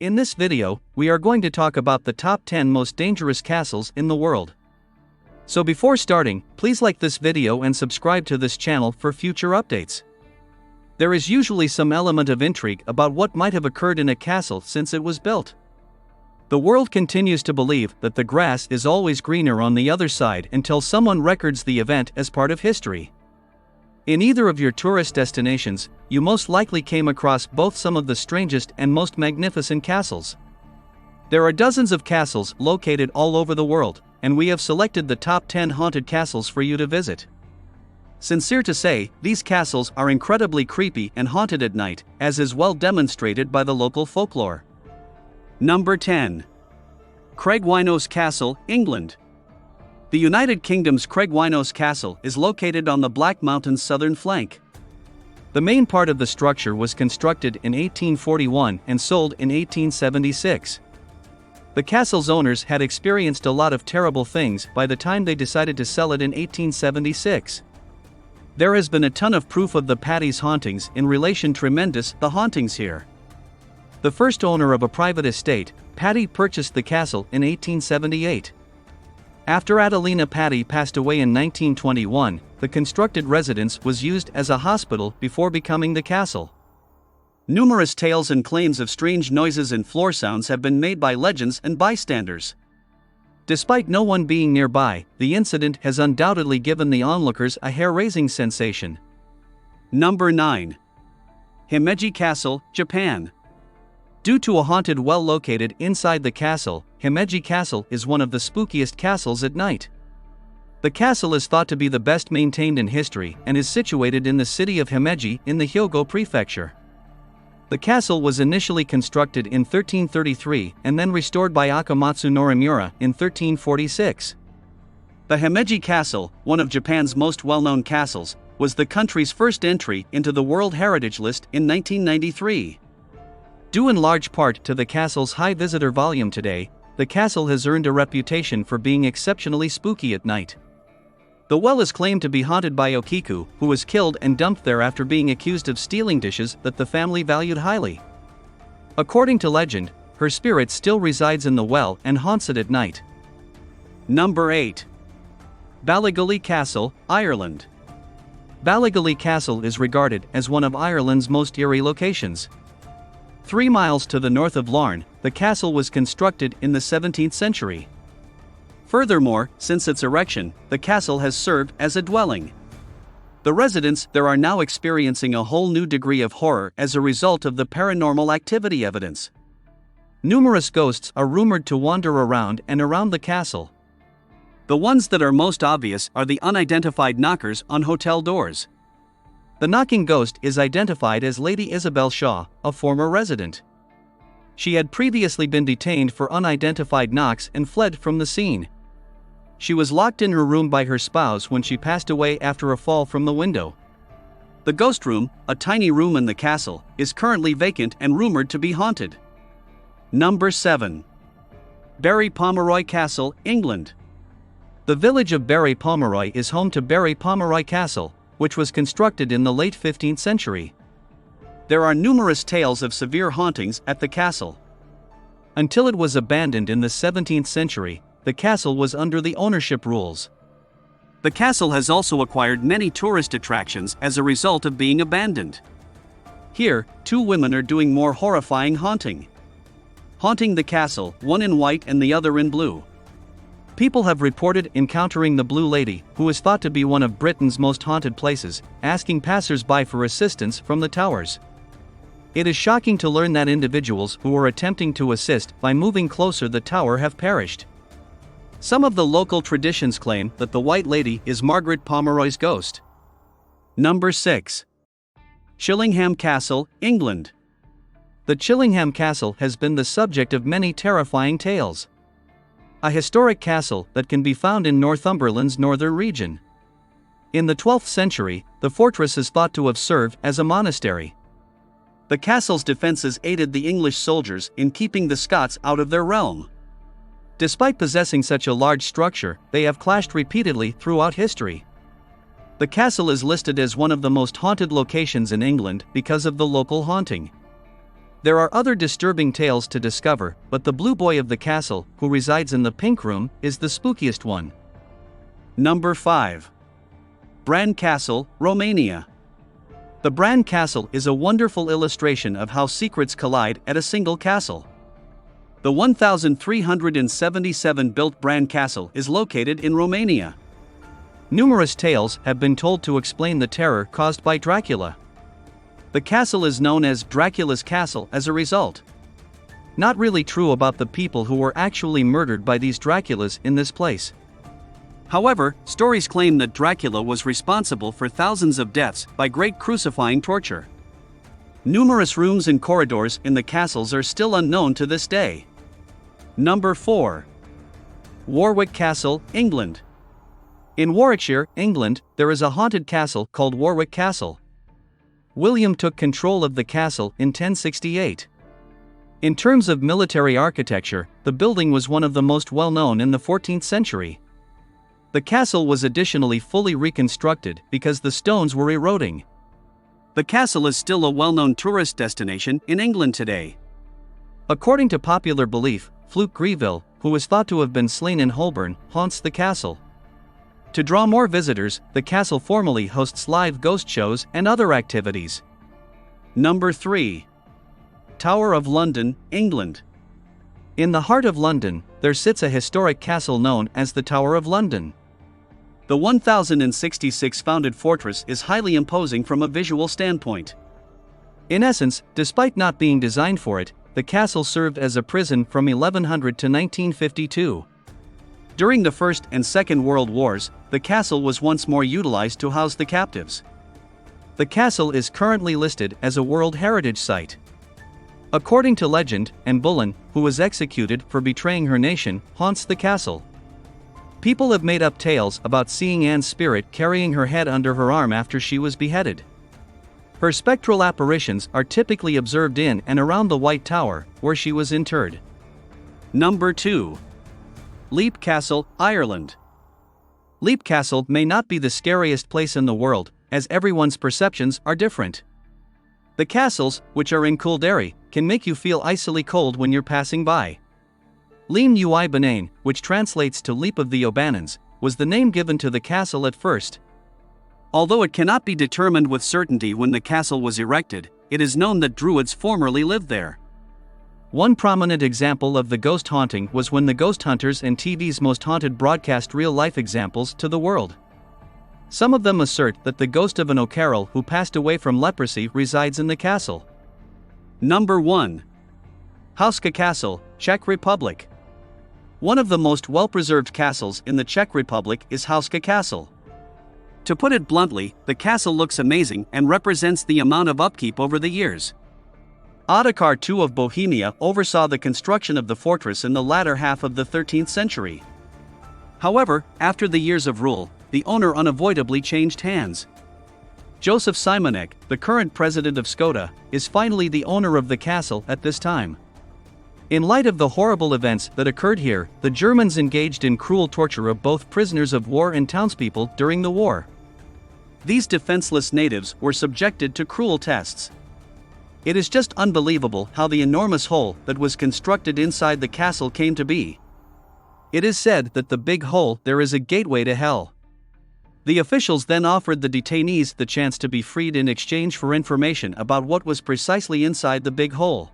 In this video, we are going to talk about the top 10 most dangerous castles in the world. So before starting, please like this video and subscribe to this channel for future updates. There is usually some element of intrigue about what might have occurred in a castle since it was built. The world continues to believe that the grass is always greener on the other side until someone records the event as part of history. In either of your tourist destinations, you most likely came across both some of the strangest and most magnificent castles. There are dozens of castles located all over the world, and we have selected the top 10 haunted castles for you to visit. Sincere to say, these castles are incredibly creepy and haunted at night, as is well demonstrated by the local folklore. Number 10. Craigwynose Castle, England. The United Kingdom's Craigwynose Castle is located on the Black Mountain's southern flank. The main part of the structure was constructed in 1841 and sold in 1876. The castle's owners had experienced a lot of terrible things by the time they decided to sell it in 1876. There has been a ton of proof of the Paddy's hauntings in relation tremendous the hauntings here. The first owner of a private estate, Paddy, purchased the castle in 1878. After Adelina Paddy passed away in 1921, the constructed residence was used as a hospital before becoming the castle. Numerous tales and claims of strange noises and floor sounds have been made by legends and bystanders. Despite no one being nearby, the incident has undoubtedly given the onlookers a hair-raising sensation. Number 9. Himeji Castle, Japan. Due to a haunted well located inside the castle, Himeji Castle is one of the spookiest castles at night. The castle is thought to be the best maintained in history and is situated in the city of Himeji in the Hyogo prefecture. The castle was initially constructed in 1333 and then restored by Akamatsu Norimura in 1346. The Himeji Castle, one of Japan's most well-known castles, was the country's first entry into the World Heritage List in 1993. Due in large part to the castle's high visitor volume today, the castle has earned a reputation for being exceptionally spooky at night. The well is claimed to be haunted by Okiku, who was killed and dumped there after being accused of stealing dishes that the family valued highly. According to legend, her spirit still resides in the well and haunts it at night. Number 8. Ballygally Castle, Ireland. Ballygally Castle is regarded as one of Ireland's most eerie locations. 3 miles to the north of Larne, the castle was constructed in the 17th century. Furthermore, since its erection, the castle has served as a dwelling. The residents there are now experiencing a whole new degree of horror as a result of the paranormal activity evidence. Numerous ghosts are rumored to wander around and around the castle. The ones that are most obvious are the unidentified knockers on hotel doors. The knocking ghost is identified as Lady Isabel Shaw, a former resident. She had previously been detained for unidentified knocks and fled from the scene. She was locked in her room by her spouse when she passed away after a fall from the window. The ghost room, a tiny room in the castle, is currently vacant and rumored to be haunted. Number 7. Bury Pomeroy Castle, England. The village of Bury Pomeroy is home to Bury Pomeroy Castle, which was constructed in the late 15th century. There are numerous tales of severe hauntings at the castle. Until it was abandoned in the 17th century, the castle was under the ownership rules. The castle has also acquired many tourist attractions as a result of being abandoned. Here, 2 women are doing more horrifying haunting the castle, one in white and the other in blue. People have reported encountering the Blue Lady, who is thought to be one of Britain's most haunted places, asking passers-by for assistance from the towers. It is shocking to learn that individuals who were attempting to assist by moving closer the tower have perished. Some of the local traditions claim that the White Lady is Margaret Pomeroy's ghost. Number 6. Chillingham Castle, England. The Chillingham Castle has been the subject of many terrifying tales. A historic castle that can be found in Northumberland's northern region. In the 12th century, the fortress is thought to have served as a monastery. The castle's defenses aided the English soldiers in keeping the Scots out of their realm. Despite possessing such a large structure, they have clashed repeatedly throughout history. The castle is listed as one of the most haunted locations in England because of the local haunting. There are other disturbing tales to discover, but the blue boy of the castle, who resides in the pink room, is the spookiest one. Number 5. Bran Castle, Romania. The Bran Castle is a wonderful illustration of how secrets collide at a single castle. The 1377 built Bran Castle is located in Romania. Numerous tales have been told to explain the terror caused by Dracula. The castle is known as Dracula's Castle as a result. Not really true about the people who were actually murdered by these Draculas in this place. However, stories claim that Dracula was responsible for thousands of deaths by great crucifying torture. Numerous rooms and corridors in the castles are still unknown to this day. Number 4. Warwick Castle, England. In Warwickshire, England, there is a haunted castle called Warwick Castle. William took control of the castle in 1068. In terms of military architecture, the building was one of the most well-known in the 14th century. The castle was additionally fully reconstructed because the stones were eroding. The castle is still a well-known tourist destination in England today. According to popular belief, Fluke Greville, who is thought to have been slain in Holborn, haunts the castle. To draw more visitors, the castle formally hosts live ghost shows and other activities. Number 3. Tower of London, England. In the heart of London, there sits a historic castle known as the Tower of London. The 1066 founded fortress is highly imposing from a visual standpoint. In essence, despite not being designed for it, the castle served as a prison from 1100 to 1952. During the First and Second World Wars, the castle was once more utilized to house the captives. The castle is currently listed as a World Heritage Site. According to legend, Anne Boleyn, who was executed for betraying her nation, haunts the castle. People have made up tales about seeing Anne's spirit carrying her head under her arm after she was beheaded. Her spectral apparitions are typically observed in and around the White Tower, where she was interred. Number 2. Leap Castle, Ireland. Leap Castle may not be the scariest place in the world, as everyone's perceptions are different. The castles, which are in Kildare, can make you feel icily cold when you're passing by. Lean Ui Banane, which translates to Leap of the O'Bannons, was the name given to the castle at first. Although it cannot be determined with certainty when the castle was erected, it is known that Druids formerly lived there. One prominent example of the ghost haunting was when the Ghost Hunters and TV's Most Haunted broadcast real-life examples to the world. Some of them assert that the ghost of an O'Carroll who passed away from leprosy resides in the castle. Number 1. Houska Castle, Czech Republic. One of the most well-preserved castles in the Czech Republic is Houska Castle. To put it bluntly, the castle looks amazing and represents the amount of upkeep over the years. Ottokar II of Bohemia oversaw the construction of the fortress in the latter half of the 13th century. However, after the years of rule, the owner unavoidably changed hands. Joseph Simonek, the current president of Škoda, is finally the owner of the castle at this time. In light of the horrible events that occurred here, the Germans engaged in cruel torture of both prisoners of war and townspeople during the war. These defenseless natives were subjected to cruel tests. It is just unbelievable how the enormous hole that was constructed inside the castle came to be. It is said that the big hole there is a gateway to hell. The officials then offered the detainees the chance to be freed in exchange for information about what was precisely inside the big hole.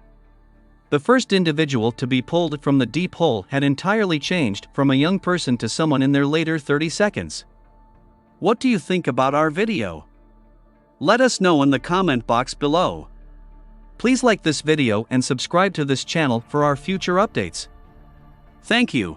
The first individual to be pulled from the deep hole had entirely changed from a young person to someone in their later 30 seconds. What do you think about our video? Let us know in the comment box below. Please like this video and subscribe to this channel for our future updates. Thank you.